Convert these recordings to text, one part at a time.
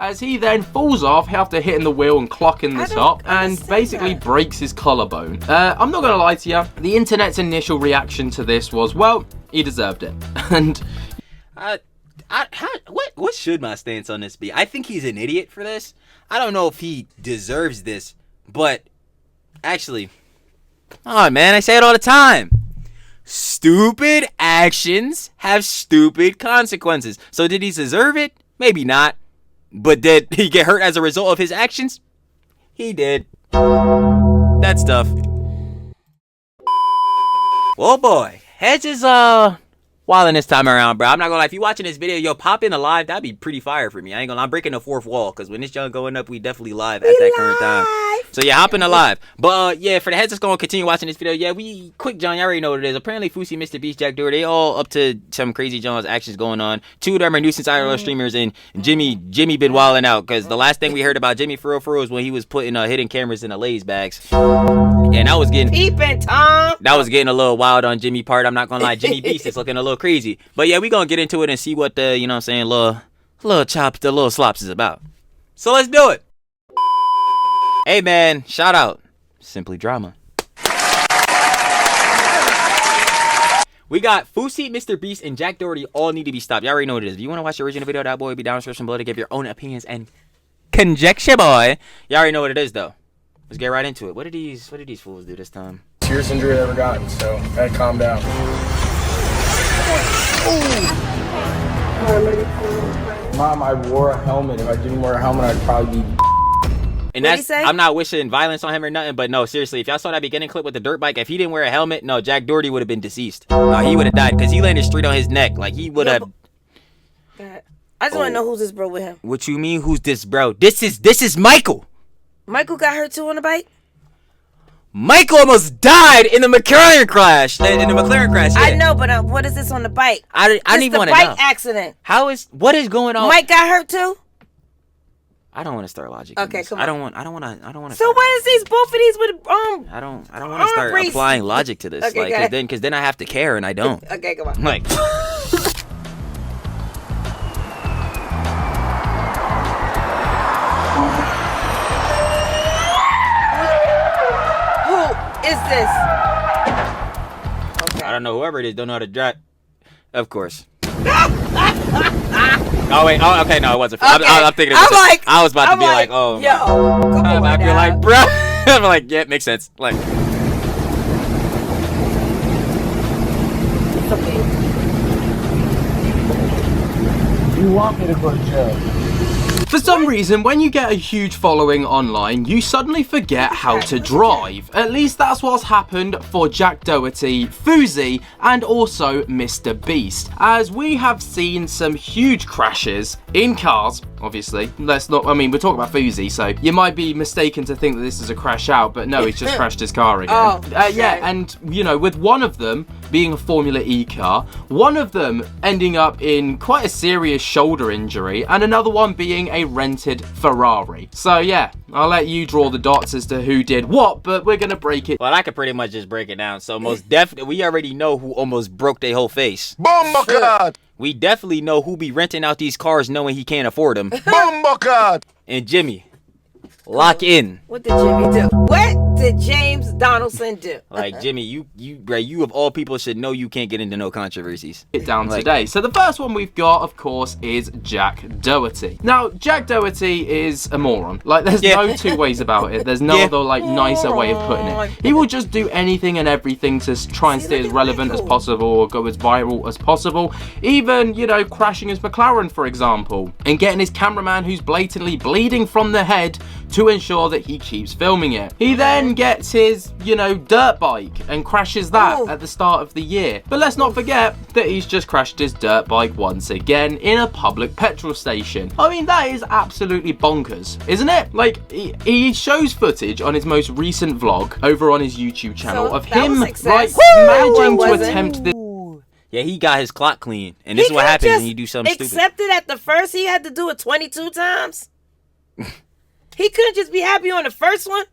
as he then falls off after hitting the wheel and clocking the top and basically breaks his collarbone. I'm not gonna lie to you, the internet's initial reaction to this was, well, he deserved it. And what should my stance on this be? I think he's an idiot for this. I don't know if he deserves this, but actually, oh man, I say it all the time. Stupid actions have stupid consequences. So did he deserve it? Maybe not. But did he get hurt as a result of his actions? He did. That's tough. Well, boy, Hedge is wilding this time around, bro. I'm not gonna lie. If you watching this video, yo, pop in a live. That'd be pretty fire for me. I ain't gonna lie. I'm breaking the fourth wall because when this junk going up, we definitely live at that current time. So yeah, hop in the live. But yeah, for the heads that's gonna continue watching this video, yeah, we quick John. You already know what it is. Apparently, Fousey, MrBeast, Jack Doherty, they all up to some crazy John's actions going on. Two of them are nuisance IRL streamers, and Jimmy been wilding out because the last thing we heard about Jimmy for real was when he was putting hidden cameras in the Lay's bags. And that was getting peeping Tom. That was getting a little wild on Jimmy part. I'm not gonna lie, Jimmy Beast is looking a little crazy. But yeah, we gonna get into it and see what the, you know what I'm saying, little chops, the little slops is about. So let's do it. Hey man, shout out Simply Drama. We got Fousey, MrBeast, and Jack Doherty all need to be stopped. Y'all already know what it is. If you want to watch the original video, that boy will be down in the description below to give your own opinions and conjecture, boy. Y'all already know what it is though. Let's get right into it. What did these fools do this time? Serious injury I ever gotten, so gotta calm down. Mom, I wore a helmet. If I didn't wear a helmet, I'd probably be. And that's, I'm not wishing violence on him or nothing, but no, seriously, if y'all saw that beginning clip with the dirt bike, if he didn't wear a helmet, no, Jack Doherty would have been deceased. No, he would have died because he landed straight on his neck. Like, he would have. I just want to know who's this bro with him. What you mean, who's this bro? This is Michael. Michael got hurt too on the bike? Michael almost died in the McLaren crash. Yeah. I know, but what is this on the bike? I don't even want to know. Bike accident. What is going on? Mike got hurt too? I don't want to start logic. Okay, come on. I don't want to. So what is these both of these with I don't want to start applying logic to this. Okay, like, because then I have to care and I don't. Okay, come on. Like. Is this? Okay. I don't know. Whoever it is don't know how to drive. Of course. Oh wait. Oh, okay. No, it wasn't. Okay. I'm thinking. I was about to be like, oh. Yo, come on. I'd be like, bro. I'm like, yeah, it makes sense. Like. You want me to go to jail? For some reason, when you get a huge following online, you suddenly forget how to drive. At least that's what's happened for Jack Doherty, Fousey, and also MrBeast. As we have seen some huge crashes in cars, obviously. We're talking about Fousey, so you might be mistaken to think that this is a crash out, but no, he's just crashed his car again. Yeah, and you know, with one of them being a Formula E car, one of them ending up in quite a serious shoulder injury, and another one being a rented Ferrari. So yeah, I'll let you draw the dots as to who did what, but we're gonna break it. Well, I could pretty much just break it down. So most definitely, we already know who almost broke their whole face. Bomba. We definitely know who be renting out these cars knowing he can't afford them. Bomba. And Jimmy, lock in. What did Jimmy do? What did James Donaldson do? Like, Jimmy, you of all people should know you can't get into no controversies. It down today. So the first one we've got, of course, is Jack Doherty. Now, Jack Doherty is a moron. Like, there's no two ways about it. There's no other, like, nicer way of putting it. He will just do anything and everything to try and stay as relevant as possible or go as viral as possible. Even, you know, crashing his McLaren, for example, and getting his cameraman who's blatantly bleeding from the head to ensure that he keeps filming it. He then gets his, you know, dirt bike and crashes that at the start of the year. But let's not forget that he's just crashed his dirt bike once again in a public petrol station. I mean, that is absolutely bonkers, isn't it? Like, he shows footage on his most recent vlog over on his YouTube channel of him, like, managing to attempt this. Yeah, he got his clock clean, and this is what happens when you do something stupid. Accepted at the first, he had to do it 22 times. He couldn't just be happy on the first one.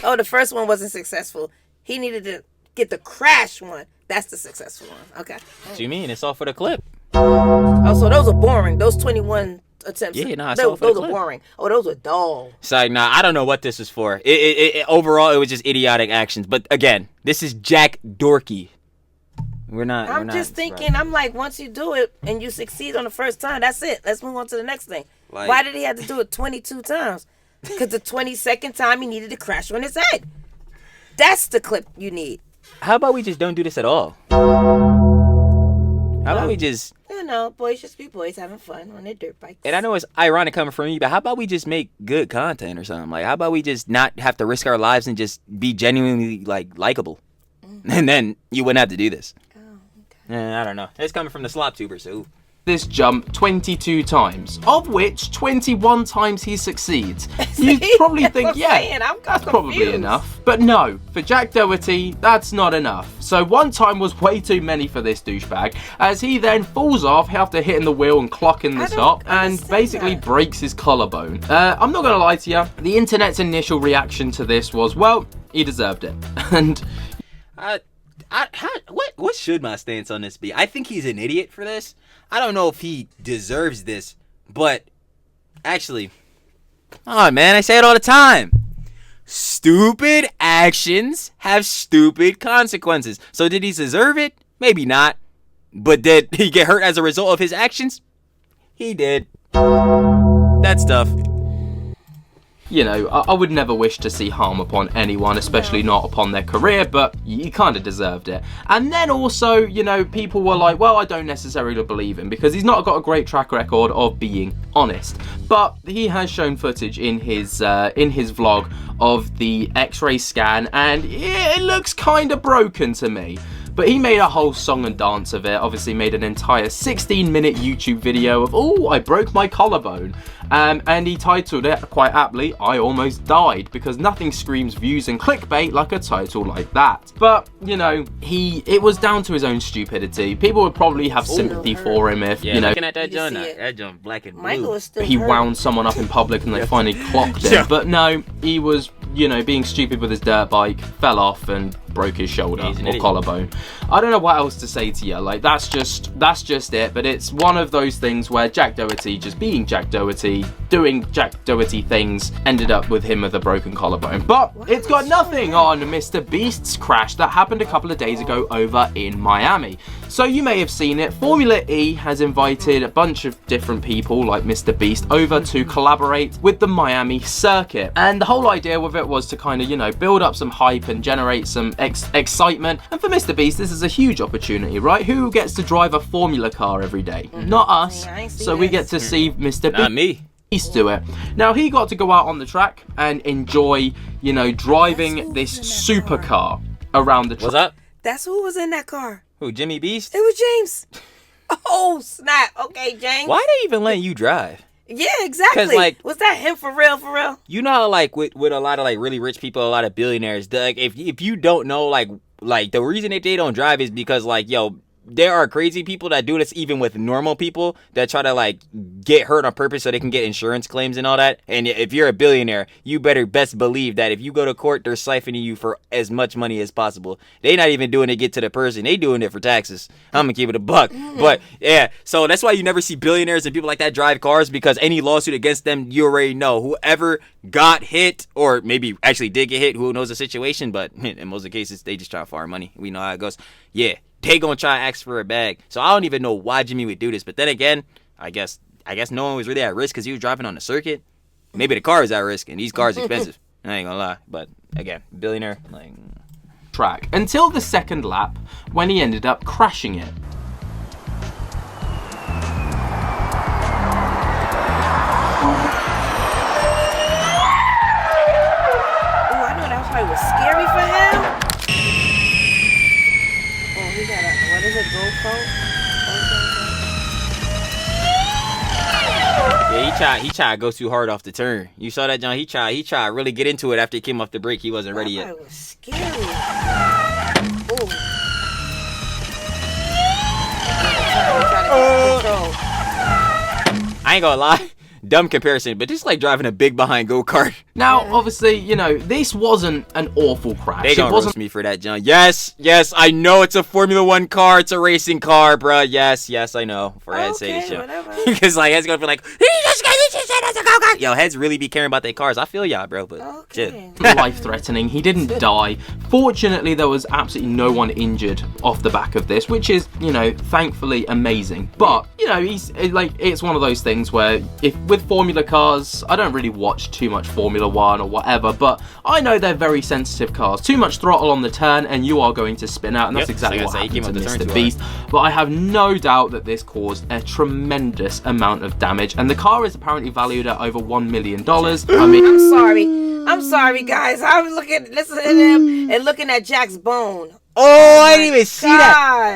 Oh, the first one wasn't successful. He needed to get the crash one. That's the successful one. Okay. What do you mean? It's all for the clip. Oh, so those are boring. Those 21 attempts. Yeah, nah, I saw it for those the were clip. boring. Oh, those were dull. It's like, nah, I don't know what this was for. Overall, it was just idiotic actions. But again, this is Jack Doherty. I'm just thinking, I'm like, once you do it and you succeed on the first time, that's it. Let's move on to the next thing. Like, why did he have to do it 22 times? Because the 22nd time he needed to crash on his head. That's the clip you need. How about we just don't do this at all? How about we just... You know, boys just be boys having fun on their dirt bikes. And I know it's ironic coming from you, but how about we just make good content or something? Like, how about we just not have to risk our lives and just be genuinely, like, likable? And then you wouldn't have to do this. Oh, okay. I don't know. It's coming from the slop tuber, so... This jump 22 times, of which 21 times he succeeds. You'd probably think, yeah, that's probably enough. But no, for Jack Doherty, that's not enough. So one time was way too many for this douchebag, as he then falls off after hitting the wheel and clocking the top, and basically breaks his collarbone. I'm not gonna lie to you, the internet's initial reaction to this was, well, he deserved it. And... what should my stance on this be? I think he's an idiot for this. I don't know if he deserves this, but actually, oh man, I say it all the time. Stupid actions have stupid consequences. So did he deserve it? Maybe not. But did he get hurt as a result of his actions? He did. That's tough. You know, I would never wish to see harm upon anyone, especially not upon their career, but you kind of deserved it. And then also, you know, people were like, well, I don't necessarily believe him because he's not got a great track record of being honest. But he has shown footage in his vlog of the X-ray scan, and it looks kind of broken to me. But he made a whole song and dance of it, obviously made an entire 16-minute YouTube video of, oh, I broke my collarbone. And he titled it, quite aptly, I Almost Died, because nothing screams views and clickbait like a title like that. But, you know, it was down to his own stupidity. People would probably have sympathy for him if, you know, looking at that John, that John black and blue. he wound someone up in public and they finally clocked him. But no, he was, you know, being stupid with his dirt bike, fell off and broke his shoulder or collarbone. I don't know what else to say to you. Like, that's just it. But it's one of those things where Jack Doherty, just being Jack Doherty, doing Jack Doherty things, ended up with him with a broken collarbone. But it's got nothing on MrBeast's crash that happened a couple of days ago over in Miami. So you may have seen it. Formula E has invited a bunch of different people like MrBeast over to collaborate with the Miami circuit. And the whole idea with it was to kind of, you know, build up some hype and generate some excitement. And for MrBeast, this is a huge opportunity, right? Who gets to drive a formula car every day? Not us. So we get to see MrBeast. Not me. To it. Now he got to go out on the track and enjoy, you know, driving this supercar around the track. What's up? That's who was in that car. Who, Jimmy Beast? It was James. Oh, snap. Okay, James. Why they even let you drive? Yeah, exactly. 'Cause, like, was that him for real, for real? You know how, like, with a lot of, like, really rich people, a lot of billionaires, like, if you don't know, like, the reason that they don't drive is because, like, yo, there are crazy people that do this even with normal people that try to, like, get hurt on purpose so they can get insurance claims and all that. And if you're a billionaire, you better best believe that if you go to court, they're siphoning you for as much money as possible. They not even doing it to get to the person. They doing it for taxes. I'm gonna keep it a buck. But, yeah, so that's why you never see billionaires and people like that drive cars, because any lawsuit against them, you already know. Whoever got hit, or maybe actually did get hit, who knows the situation, but in most of the cases, they just try to farm money. We know how it goes. Yeah. They gonna try to ask for a bag. So I don't even know why Jimmy would do this. But then again, I guess no one was really at risk because he was driving on the circuit. Maybe the car was at risk, and these cars are expensive. I ain't gonna lie. But again, billionaire, like, track until the second lap when he ended up crashing it. Oh, I know that probably was scary for him. He got a, what is it, GoPro? yeah, he tried to go too hard off the turn. You saw that, John? He tried to really get into it after he came off the brake. He wasn't ready yet. That was scary. I ain't gonna lie. dumb comparison, but just like driving a big behind go-kart. Now, obviously, you know, this wasn't an awful crash. They gonna it wasn't roast me for that, John. Yes, I know it's a Formula 1 car. It's a racing car, bruh. Yes, I know. For Head say this shit. Because like Head's gonna be like, yo, Heads really be caring about their cars. I feel y'all, bro, but shit. life-threatening. He didn't die. Fortunately, there was absolutely no one injured off the back of this, which is, you know, thankfully amazing. But, you know, it's one of those things where if with Formula cars, I don't really watch too much Formula 1 or whatever, but I know they're very sensitive cars. Too much throttle on the turn and you are going to spin out, and that's exactly what happened to MrBeast. But I have no doubt that this caused a tremendous amount of damage, and the car is apparently valued at over $1 million. I mean, I'm sorry, guys. I'm listening to him and looking at Jack's bone. Oh, I didn't even see that.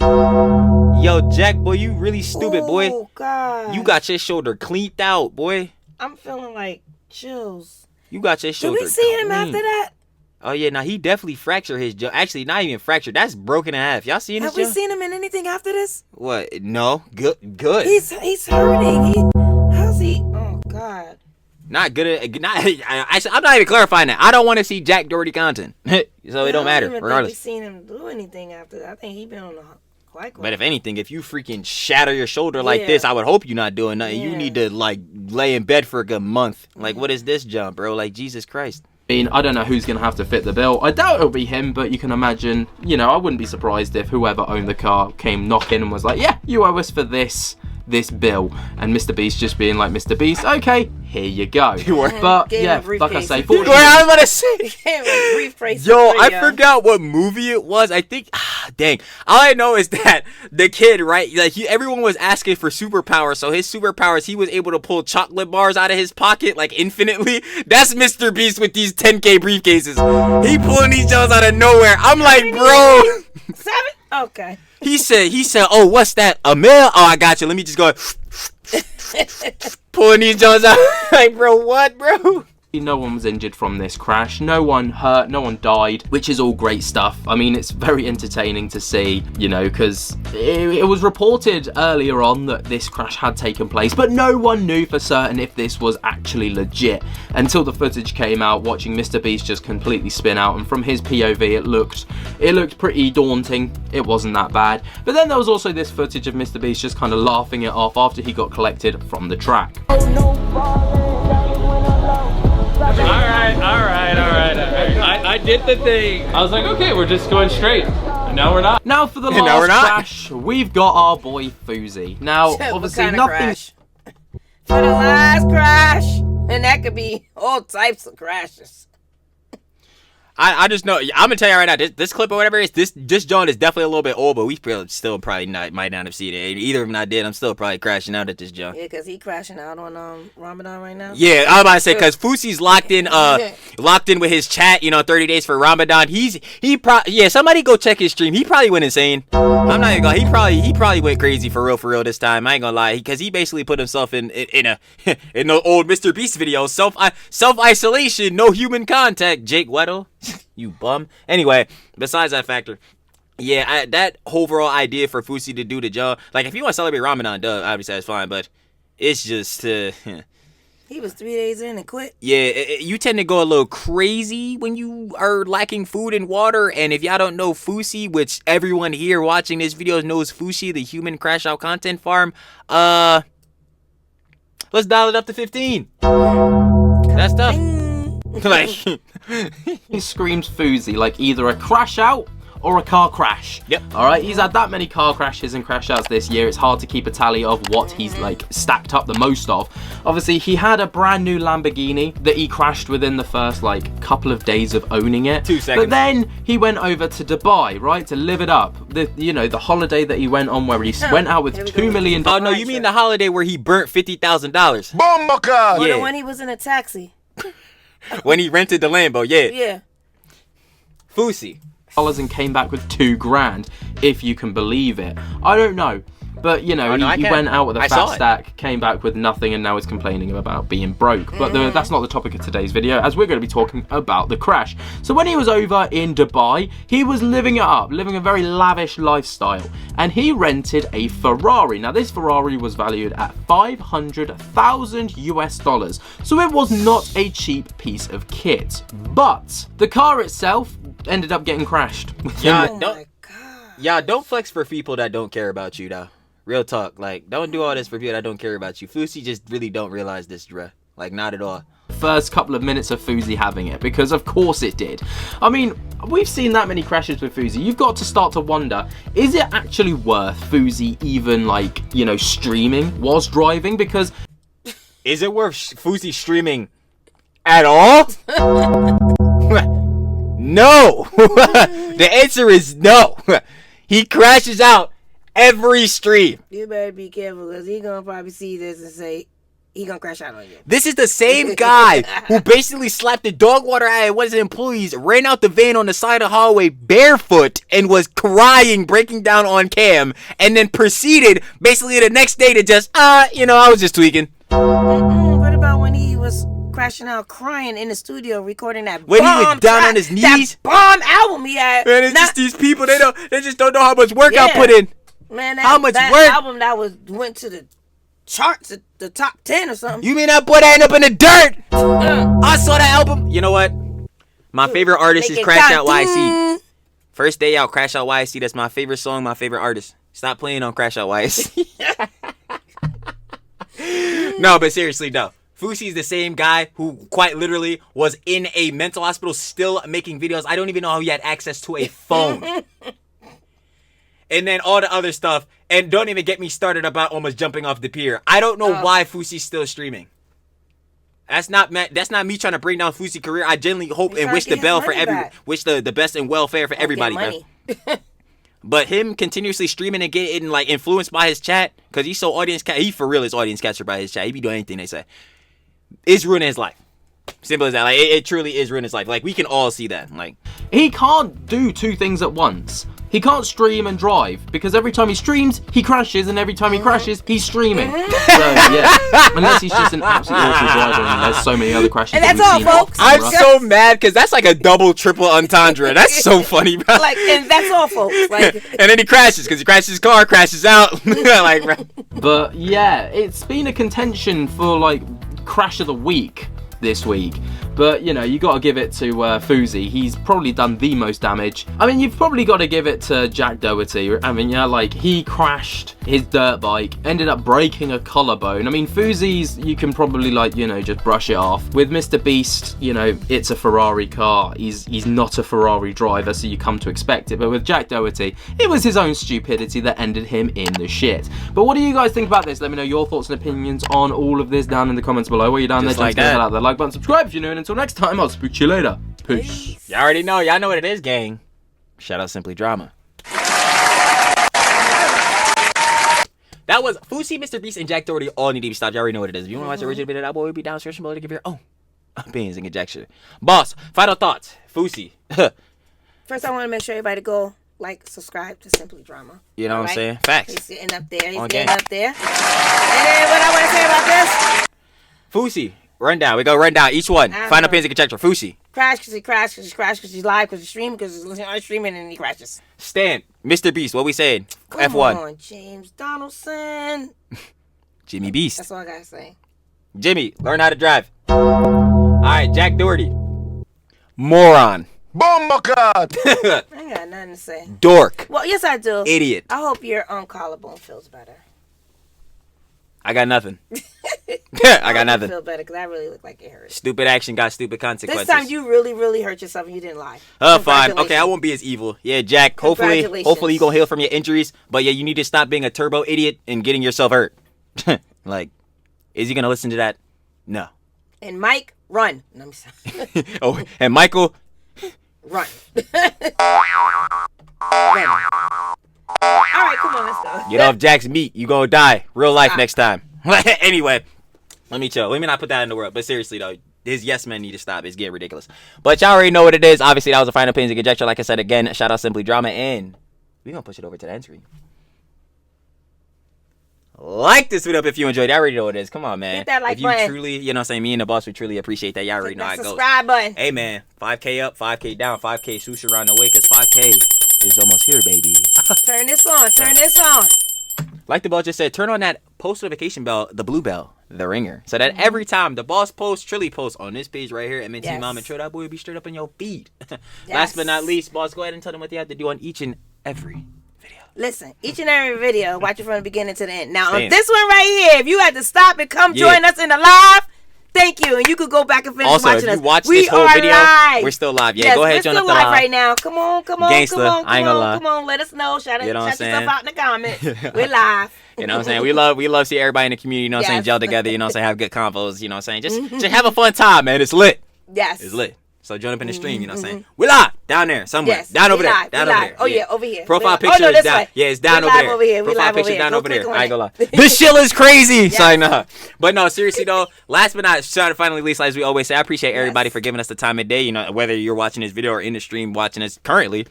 Woo! Yo, Jack, boy, you really stupid, boy. Oh, God. You got your shoulder cleaned out, boy. I'm feeling like chills. You got your shoulder Did we see him clean. after that? Oh, yeah, now he definitely fractured his jaw. Actually, not even fractured. That's broken in half. Y'all seen this? Have we seen him in anything after this? What? No. Good. He's hurting. How's he? Oh, God. Not good at... I'm not even clarifying that. I don't want to see Jack Doherty content. So it don't matter, regardless. I don't even seen him do anything after that. I think he been on the... But if anything, if you freaking shatter your shoulder like this, I would hope you're not doing nothing. You need to, like, lay in bed for a good month. Like, what is this jump, bro? Like, Jesus Christ. I mean, I don't know who's going to have to fit the bill. I doubt it'll be him, but you can imagine, you know, I wouldn't be surprised if whoever owned the car came knocking and was like, yeah, you owe us for this bill. And MrBeast just being like, MrBeast, okay, here you go. But yeah, like I say, I'm gonna say, yo, I forgot what movie it was. I think, dang, all I know is that the kid, right, like everyone was asking for superpowers, so his superpowers, he was able to pull chocolate bars out of his pocket like infinitely. That's MrBeast with these 10K briefcases. He pulling these jokes out of nowhere. I'm like, bro. 7? Okay. He said, oh, what's that? A mil? Oh, I got you. Let me just go pulling these jokes out. Like, bro, what, bro? No one was injured from this crash. No one hurt. No one died, which is all great stuff. I mean, it's very entertaining to see, you know, because it was reported earlier on that this crash had taken place, but no one knew for certain if this was actually legit until the footage came out, watching MrBeast just completely spin out. And from his POV, it looked pretty daunting. It wasn't that bad. But then there was also this footage of MrBeast just kind of laughing it off after he got collected from the track. All right. I did the thing. I was like, okay, we're just going straight. And now we're not. Now for the last crash, we've got our boy Fousey. Now, obviously nothing... For the last crash. And that could be all types of crashes. I just know, I'm gonna tell you right now, this clip or whatever it is, this joint is definitely a little bit old, but we still probably might not have seen it. Either of them I did, I'm still probably crashing out at this joint. Yeah, because he crashing out on Ramadan right now. Yeah, I was about to say, because Fousey's locked in with his chat, you know, 30 days for Ramadan. Somebody go check his stream. He probably went insane. I'm not even gonna, he probably went crazy for real this time. I ain't gonna lie, because he basically put himself in the old MrBeast video, self-isolation, no human contact, Jake Weddle. You bum. Anyway, besides that factor, yeah, that overall idea for Fousey to do the job, like if you want to celebrate Ramadan, obviously that's fine, but it's just he was 3 days in and quit. Yeah, you tend to go a little crazy when you are lacking food and water. And if y'all don't know Fousey, which everyone here watching this video knows Fousey, the human crash out content farm, let's dial it up to 15. That's tough. Like, he screams Fousey like either a crash out or a car crash. Yep. All right, he's had that many car crashes and crash outs this year. It's hard to keep a tally of what he's like stacked up the most of. Obviously, he had a brand new Lamborghini that he crashed within the first like couple of days of owning it. 2 seconds. But then he went over to Dubai, right, to live it up. The holiday that he went on where he went out with $2 million. Oh no, you mean the holiday where he burnt $50,000? Bomba! Yeah. When he was in a taxi. When he rented the Lambo, yeah. Yeah. Fousey. And came back with $2,000, if you can believe it. I don't know. But, you know, Oh, no, I he can. went out with a I saw fat it. stack, came back with nothing, and now is complaining about being broke. But that's not the topic of today's video, as we're going to be talking about the crash. So when he was over in Dubai, he was living it up, living a very lavish lifestyle. And he rented a Ferrari. Now, this Ferrari was valued at $500,000 US. So it was not a cheap piece of kit. But the car itself ended up getting crashed. Yeah, Oh don't. my God. Yeah, don't flex for people that don't care about you, though. Real talk. Like, don't do all this for people that don't care about you. Fousey just really don't realize this, bruh. Like, not at all. First couple of minutes of Fousey having it, because of course it did. I mean, we've seen that many crashes with Fousey. You've got to start to wonder, is it actually worth Fousey even, like, you know, streaming whilst driving? Because Is it worth Fousey streaming at all? No. The answer is no. He crashes out every stream. You better be careful, because he gonna probably see this and say he gonna crash out on you. This is the same guy who basically slapped the dog water out of one of his employees, ran out the van on the side of the hallway barefoot, and was crying, breaking down on cam, and then proceeded basically the next day to just, you know, I was just tweaking. What about when he was crashing out crying in the studio recording that When he bomb was down on his knees? that bomb album he had? Man, it's just these people, they just don't know how much work I Yeah. put in. Man, How much that work? album that went to the charts, the top 10 or something. You mean that boy that ended up in the dirt? I saw that album. You know what? My favorite artist is Make it Crash count. Out YC. First day out, Crash Out YC. That's my favorite song, my favorite artist. Stop playing on Crash Out YC. No, but seriously, no. Fousey's the same guy who quite literally was in a mental hospital still making videos. I don't even know how he had access to a phone. And then all the other stuff. And don't even get me started about almost jumping off the pier. I don't know why Fousey's still streaming. That's not me trying to bring down Fousey's career. I genuinely hope and wish the wish the best and welfare for everybody, bro. But him continuously streaming and getting like influenced by his chat, because he's so he for real is audience catcher by his chat. He be doing anything they say. It's ruining his life. Simple as that. Like it truly is ruining his life. Like we can all see that. Like he can't do two things at once. He can't stream and drive, because every time he streams, he crashes, and every time he crashes, he's streaming. So, yeah. Unless he's just an absolute awful driver, and there's so many other crashes. And that that's we've all, seen folks. off I'm camera. so mad because that's like a double, triple entendre. That's so funny, bro. Like, and that's all, folks. Like, And then he crashes because he crashes his car, crashes out. Like, bro. But yeah, it's been a contention for like crash of the week this week. But, you know, you got to give it to Fousey. He's probably done the most damage. I mean, you've probably got to give it to Jack Doherty. I mean, yeah, like, he crashed his dirt bike, ended up breaking a collarbone. I mean, Fousey's, you can probably, like, you know, just brush it off. With MrBeast, you know, it's a Ferrari car. He's not a Ferrari driver, so you come to expect it. But with Jack Doherty, it was his own stupidity that ended him in the shit. But what do you guys think about this? Let me know your thoughts and opinions on all of this down in the comments below. While you're down Just there, like just hit that. that like button, subscribe if you're new, and until next time, I'll speak to you later. Peace. Y'all already know. Y'all know what it is, gang. Shout out Simply Drama. That was Fousey, MrBeast, and Jack Doherty all need to be stopped. Y'all already know what it is. If you want to watch the original video, that boy will be downstairs below to give your own opinions and conjecture. Boss, final thoughts. Fousey. first, I want to make sure everybody go like, subscribe to Simply Drama. You know what I'm Alright? saying? Facts. He's sitting up there. He's On getting game. up there. And then what I want to say about this? Fousey, rundown. We go rundown. Each one. I Final know. opinions and conjecture. Fousey. Crash because he crashed, because he crashed, because he's live, because he's streaming, because he's listening on streaming, and he crashes. Stan. MrBeast. What we saying? Come F1. on, James Donaldson. Jimmy Beast. That's all I gotta say. Jimmy, learn how to drive. Alright, Jack Doherty. Moron. Bumblecard! I ain't got nothing to say. Dork. Well, yes, I do. Idiot. I hope your collarbone feels better. I got nothing. I got nothing. Feel better, because I really look like it hurt. Stupid action got stupid consequences. This time you really, really hurt yourself and you didn't lie. Fine. Okay, I won't be as evil. Yeah, Jack. Hopefully you gonna heal from your injuries. But yeah, you need to stop being a turbo idiot and getting yourself hurt. Like, is he gonna listen to that? No. And Mike, run. No, I'm sorry. Oh, and Michael. Run. Run. All right, come on, let's go. Get off Jack's meat. You gonna die. Real life next time. Anyway, let me chill. Let me not put that in the world. But seriously though, his yes men need to stop. It's getting ridiculous. But y'all already know what it is. Obviously, that was a final opinions and conjecture. Like I said again, shout out Simply Drama, and we gonna push it over to the end screen. like this video up if you enjoyed it. I already know what it is. Come on, man. Hit that like if you button. truly, you know what I'm saying, me and the boss, we truly appreciate that. Y'all already know how it goes. Subscribe button. Hey, man, 5K up, 5K down, 5K swoosh around the way, because 5K is almost here, baby. Turn this on. Turn this on. Like the boss just said, turn on that post notification bell, the blue bell, the ringer, so that every time the boss posts, Trilly posts on this page right here, MNT Yes. Mom and Trill, that boy will be straight up in your feed. Yes. Last but not least, boss, go ahead and tell them what they have to do on each and every video. Listen, each and every video, watch it from the beginning to the end. Now, Same. on this one right here, if you had to stop and come Yeah. join us in the live, thank you. And you could go back and finish Also, watching if us. you watch We this whole are video, live. we're still live. Yeah, Yes, go ahead, we're join still up the live live. right now. Come on, come on, Gangsta, come on, I ain't come gonna on, lie. come on. Let us know. Shout You know what I'm yourself saying? out in the comments. We're live. You know what I'm saying? We love see everybody in the community, you know what I'm saying, Yes. gel together, you know what I'm saying, have good convos, you know what I'm saying? Just have a fun time, man. It's lit. Yes. It's lit. So join up in the stream, you know what I'm saying? We live down there somewhere. Yes. Down over we there. live. Down we over live. there. Oh yeah, over here. Profile We- picture oh, no, is this down. way. Yeah, it's down We're over live there. over here. We Profile live over picture here. down Go over click there. on I ain't gonna lie. it. This shit is crazy. Sorry, no. But no, seriously though, last but not finally least, as we always say, I appreciate everybody for giving us the time of day. You know, whether you're watching this video or in the stream watching us currently,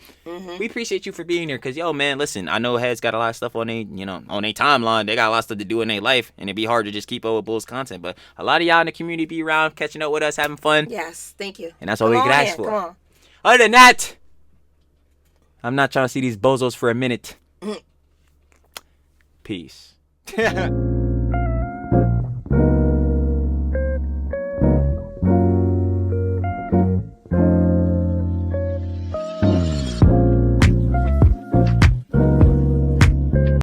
we appreciate you for being here. Cause yo, man, listen, I know Heads got a lot of stuff on their, on their timeline. They got a lot of stuff to do in their life, and it'd be hard to just keep up with Bull's content. But a lot of y'all in the community be around, catching up with us, having fun. Yes, thank you. And that's all we Come can on ask in, for. Come on. Other than that, I'm not trying to see these bozos for a minute. Peace.